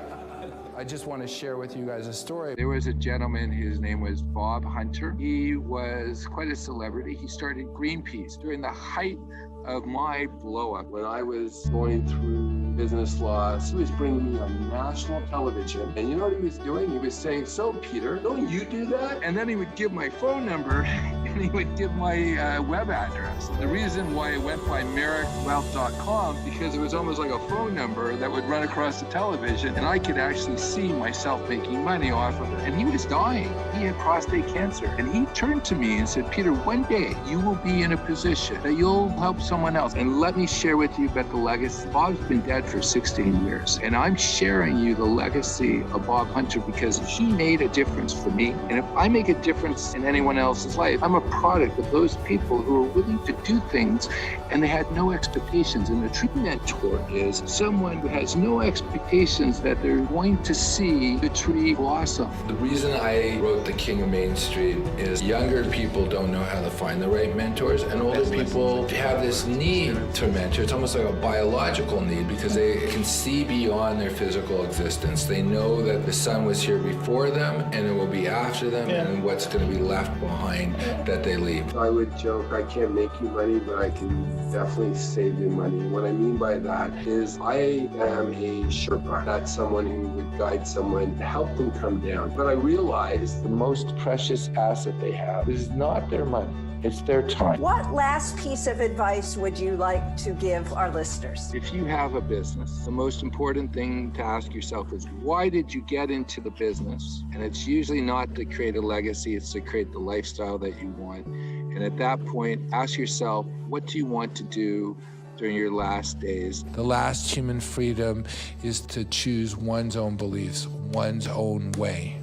I just want to share with you guys a story. There was a gentleman, his name was Bob Hunter. He was quite a celebrity. He started Greenpeace during the height of my blow up. When I was going through business loss, he was bringing me on national television. And you know what he was doing? He was saying, so Peter, don't you do that? And then he would give my phone number and he would give my web address. The reason why it went by merrickwealth.com, because it was almost like a phone number that would run across the television, and I could actually see myself making money off of it. And he was dying. He had prostate cancer. And he turned to me and said, Peter, one day you will be in a position that you'll help someone else. And let me share with you about the legacy. Bob's been dead for 16 years. And I'm sharing you the legacy of Bob Hunter because he made a difference for me. And if I make a difference in anyone else's life, I'm a product of those people who are willing to do things and they had no expectations. And a true mentor is someone who has no expectations that they're going to see the tree blossom. The reason I wrote The King of Main Street is younger people don't know how to find the right mentors, and older people have this need to mentor. It's almost like a biological need because they can see beyond their physical existence. They know that the sun was here before them and it will be after them, and what's going to be left behind that they leave. I would joke, I can't make you money, but I can definitely save you money. What I mean by that is I am a Sherpa. That's someone who would guide someone to help them come down. But I realize the most precious asset they have is not their money. It's their time. What last piece of advice would you like to give our listeners? If you have a business, the most important thing to ask yourself is, why did you get into the business? And it's usually not to create a legacy, it's to create the lifestyle that you want. And at that point, ask yourself, what do you want to do during your last days? The last human freedom is to choose one's own beliefs, one's own way.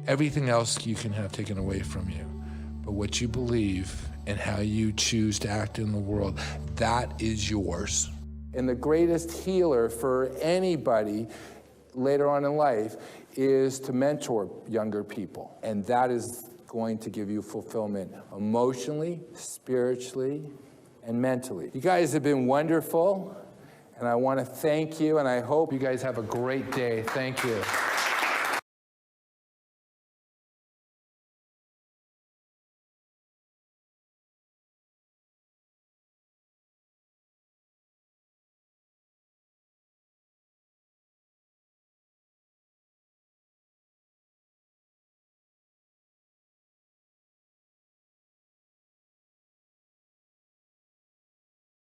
Everything else you can have taken away from you. But what you believe and how you choose to act in the world, that is yours. And the greatest healer for anybody later on in life is to mentor younger people. And that is going to give you fulfillment emotionally, spiritually, and mentally. You guys have been wonderful, and I want to thank you, and I hope you guys have a great day. Thank you.